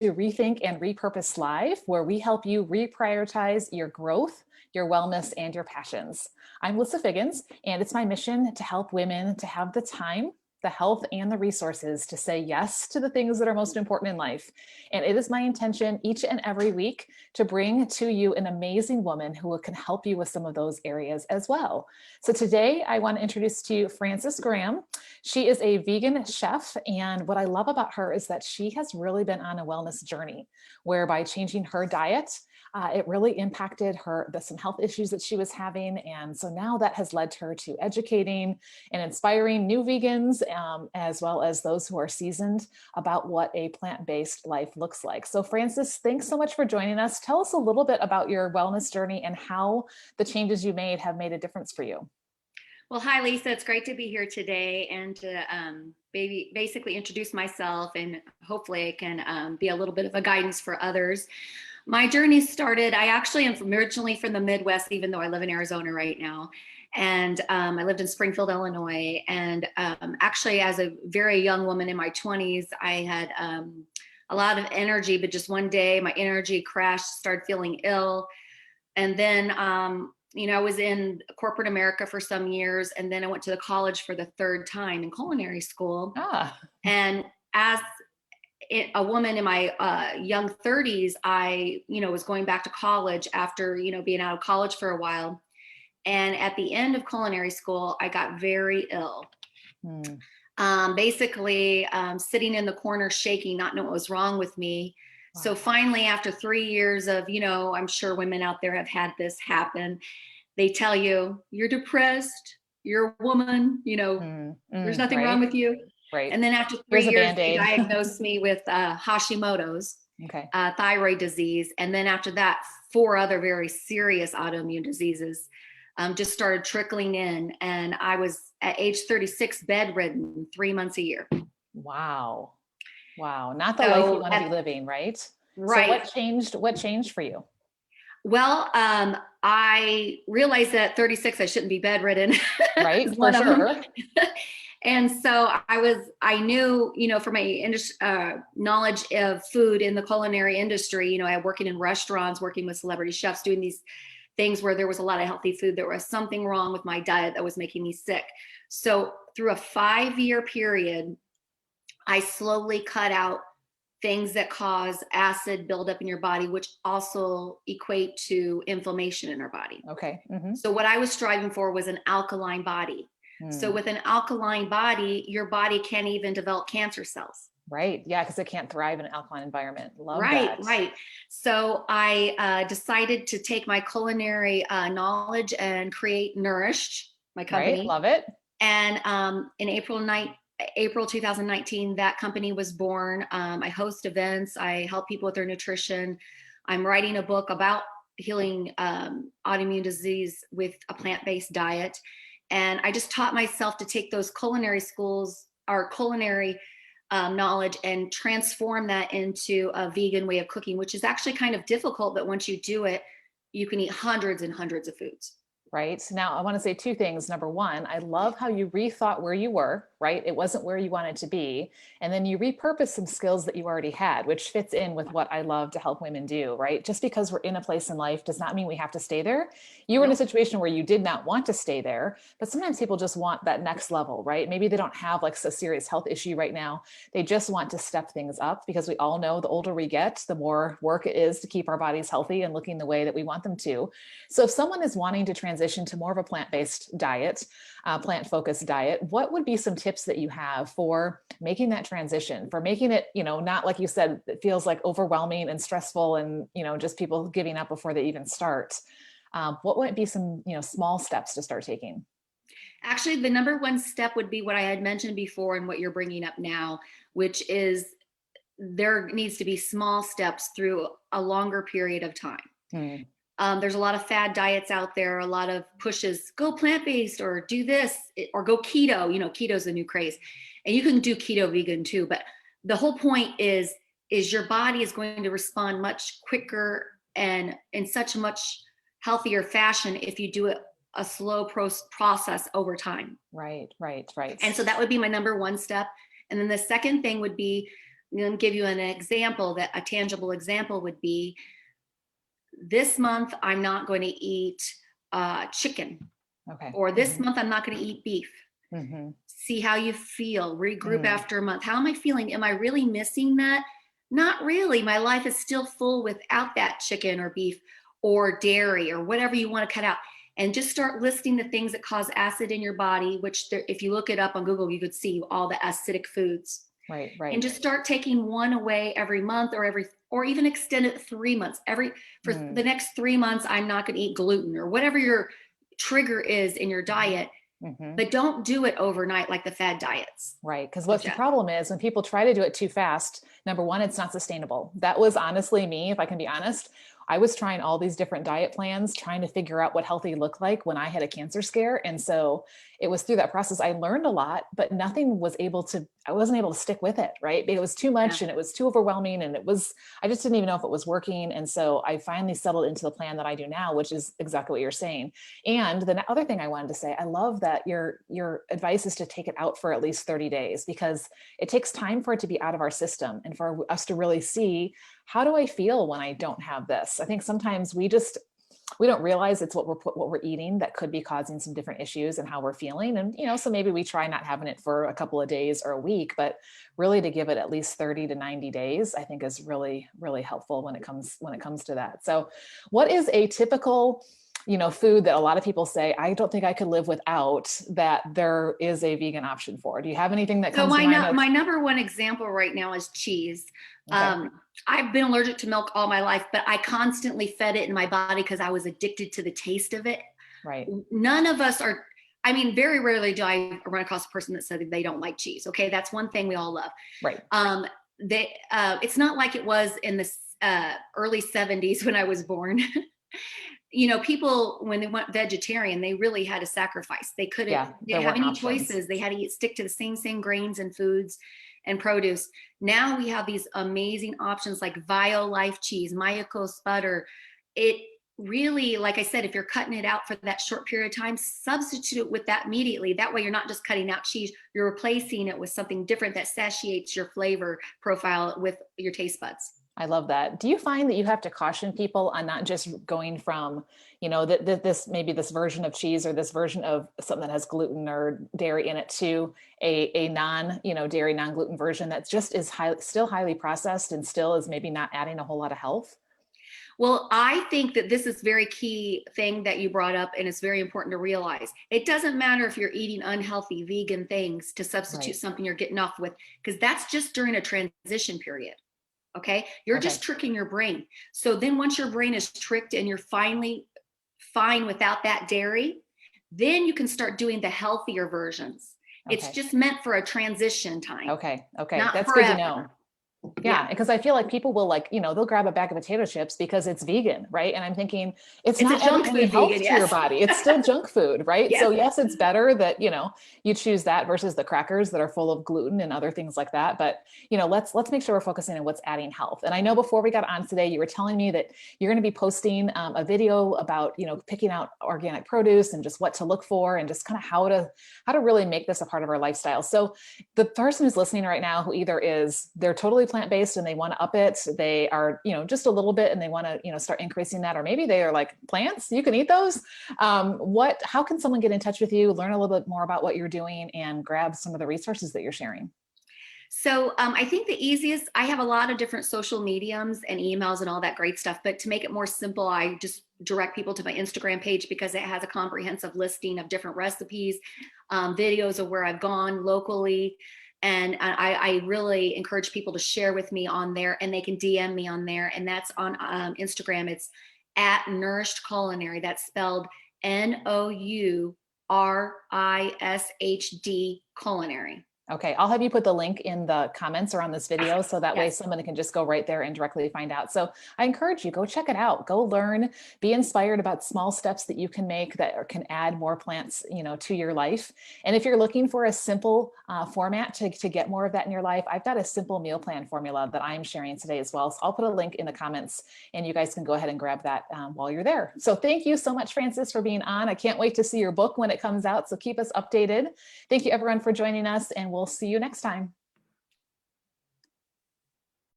to Rethink and Repurpose Live, where we help you reprioritize your growth, your wellness, and your passions. I'm Lissa Figgins, and it's my mission to help women to have the time, the health, and the resources to say yes to the things that are most important in life. And it is my intention each and every week to bring to you an amazing woman who can help you with some of those areas as well. So today I want to introduce to you Frances Graham. She is a vegan chef, and what I love about her is that she has really been on a wellness journey where by changing her diet, it really impacted some health issues that she was having. And so now that has led her to educating and inspiring new vegans, as well as those who are seasoned about what a plant-based life looks like. So Frances, thanks so much for joining us. Tell us a little bit about your wellness journey and how the changes you made have made a difference for you. Well, hi, Lisa. It's great to be here today and to basically introduce myself, and hopefully I can be a little bit of a guidance for others. My journey started, I actually am originally from the Midwest, even though I live in Arizona right now. And I lived in Springfield, Illinois. And actually, as a very young woman in my 20s, I had a lot of energy, but just one day my energy crashed, started feeling ill. And then I was in corporate America for some years, and then I went to the college for the third time in culinary school. And as a woman in my young 30s, I, was going back to college after, being out of college for a while. And at the end of culinary school, I got very ill. Basically sitting in the corner shaking, not knowing what was wrong with me. Wow. So finally, after 3 years of, I'm sure women out there have had this happen. They tell you, you're depressed, you're a woman, there's nothing wrong with you. Right. And then after 3 years, they diagnosed me with Hashimoto's, thyroid disease. And then after that, 4 other very serious autoimmune diseases just started trickling in. And I was at age 36 bedridden 3 months a year. Wow. Not the life you want to be living, right? Right. So what changed for you? Well, I realized that at 36, I shouldn't be bedridden. Right, for sure. And so I knew, from my knowledge of food in the culinary industry, I working in restaurants, working with celebrity chefs, doing these things where there was a lot of healthy food. There was something wrong with my diet that was making me sick. So through a 5-year period, I slowly cut out things that cause acid buildup in your body, which also equate to inflammation in our body. Okay. So what I was striving for was an alkaline body. So with an alkaline body, your body can't even develop cancer cells. Right. Yeah, because it can't thrive in an alkaline environment. Love that. Right. Right. So I decided to take my culinary knowledge and create Nourish'd, my company. Right. Love it. And in April 2019, that company was born. I host events. I help people with their nutrition. I'm writing a book about healing autoimmune disease with a plant-based diet. And I just taught myself to take those culinary schools, our culinary knowledge, and transform that into a vegan way of cooking, which is actually kind of difficult. But once you do it, you can eat hundreds and hundreds of foods. Right. Now, I want to say 2 things. Number 1, I love how you rethought where you were, right? It wasn't where you wanted to be. And then you repurposed some skills that you already had, which fits in with what I love to help women do, right? Just because we're in a place in life does not mean we have to stay there. You were in a situation where you did not want to stay there, but sometimes people just want that next level, right? Maybe they don't have like a serious health issue right now. They just want to step things up, because we all know the older we get, the more work it is to keep our bodies healthy and looking the way that we want them to. So if someone is wanting to transition to more of a plant-based diet, plant-focused diet, what would be some tips that you have for making that transition, for making it, not like you said, it feels like overwhelming and stressful and, just people giving up before they even start? What might be some, small steps to start taking? Actually, the number 1 step would be what I had mentioned before and what you're bringing up now, which is there needs to be small steps through a longer period of time. There's a lot of fad diets out there, a lot of pushes, go plant-based or do this or go keto. Keto's the new craze. And you can do keto vegan too. But the whole point is your body is going to respond much quicker and in such a much healthier fashion if you do it a slow process over time. Right. And so that would be my number 1 step. And then the second thing would be Let me give you an example. That a tangible example would be, this month I'm not going to eat chicken, Okay. or this month I'm not going to eat beef. Mm-hmm. See how you feel, regroup after a month. How am I feeling? Am I really missing that? Not really. My life is still full without that chicken or beef or dairy or whatever you want to cut out. And just start listing the things that cause acid in your body, which if you look it up on Google, you could see all the acidic foods. Right, And right. just start taking one away every month, or even extend it 3 months. For the next 3 months, I'm not going to eat gluten, or whatever your trigger is in your diet. Mm-hmm. But don't do it overnight like the fad diets. Right. Because what's the problem is when people try to do it too fast, number one, it's not sustainable. That was honestly me, if I can be honest. I was trying all these different diet plans, trying to figure out what healthy looked like when I had a cancer scare. And so it was through that process I learned a lot, but I wasn't able to stick with it. Right. It was too much and it was too overwhelming. And I just didn't even know if it was working. And so I finally settled into the plan that I do now, which is exactly what you're saying. And the other thing I wanted to say, I love that your advice is to take it out for at least 30 days, because it takes time for it to be out of our system and for us to really see, how do I feel when I don't have this? I think sometimes we don't realize it's what we're eating that could be causing some different issues and how we're feeling. And, so maybe we try not having it for a couple of days or a week, but really to give it at least 30 to 90 days, I think is really, really helpful when it comes to that. So what is a typical food that a lot of people say, I don't think I could live without, that there is a vegan option for? Do you have anything that comes to mind? My number one example right now is cheese. Okay. I've been allergic to milk all my life, but I constantly fed it in my body because I was addicted to the taste of it. Right. None of us are. I mean, very rarely do I run across a person that said they don't like cheese. Okay, that's one thing we all love. Right. It's not like it was in the early 70s when I was born. People, when they went vegetarian, they really had to sacrifice. They didn't have any choices. They had to stick to the same grains and foods and produce. Now we have these amazing options like Violife cheese, Mayakos butter. It really, like I said, if you're cutting it out for that short period of time, substitute it with that immediately. That way you're not just cutting out cheese, you're replacing it with something different that satiates your flavor profile with your taste buds. I love that. Do you find that you have to caution people on not just going from, this version of cheese or this version of something that has gluten or dairy in it to a non, dairy, non-gluten version that just is still highly processed and still is maybe not adding a whole lot of health? Well, I think that this is very key thing that you brought up, and it's very important to realize. It doesn't matter if you're eating unhealthy vegan things to substitute something you're getting off with, because that's just during a transition period. Okay. You're just tricking your brain. So then once your brain is tricked and you're finally fine without that dairy, then you can start doing the healthier versions. Okay. It's just meant for a transition time. Okay. Not That's forever. Good to know. Yeah, because I feel like people will they'll grab a bag of potato chips because it's vegan, right? And I'm thinking it's not adding any health to your body. It's still junk food, right? Yes. So yes, it's better that, you choose that versus the crackers that are full of gluten and other things like that. But, let's make sure we're focusing on what's adding health. And I know before we got on today, you were telling me that you're going to be posting a video about, picking out organic produce and just what to look for and just kind of how to really make this a part of our lifestyle. So the person who's listening right now, who either they're totally plant-based and they want to up it, they are, just a little bit and they want to, start increasing that, or maybe they are like, plants, you can eat those. How can someone get in touch with you, learn a little bit more about what you're doing and grab some of the resources that you're sharing? So I think the easiest, I have a lot of different social mediums and emails and all that great stuff, but to make it more simple, I just direct people to my Instagram page because it has a comprehensive listing of different recipes, videos of where I've gone locally. And I really encourage people to share with me on there, and they can DM me on there. And that's on Instagram. It's at Nourish'd Culinary. That's spelled NOURISHD Culinary. Okay, I'll have you put the link in the comments or on this video so that way someone can just go right there and directly find out. So I encourage you, go check it out, go learn, be inspired about small steps that you can make that can add more plants, to your life. And if you're looking for a simple format to get more of that in your life, I've got a simple meal plan formula that I'm sharing today as well. So I'll put a link in the comments and you guys can go ahead and grab that while you're there. So thank you so much, Frances, for being on. I can't wait to see your book when it comes out. So keep us updated. Thank you everyone for joining us, and we'll see you next time.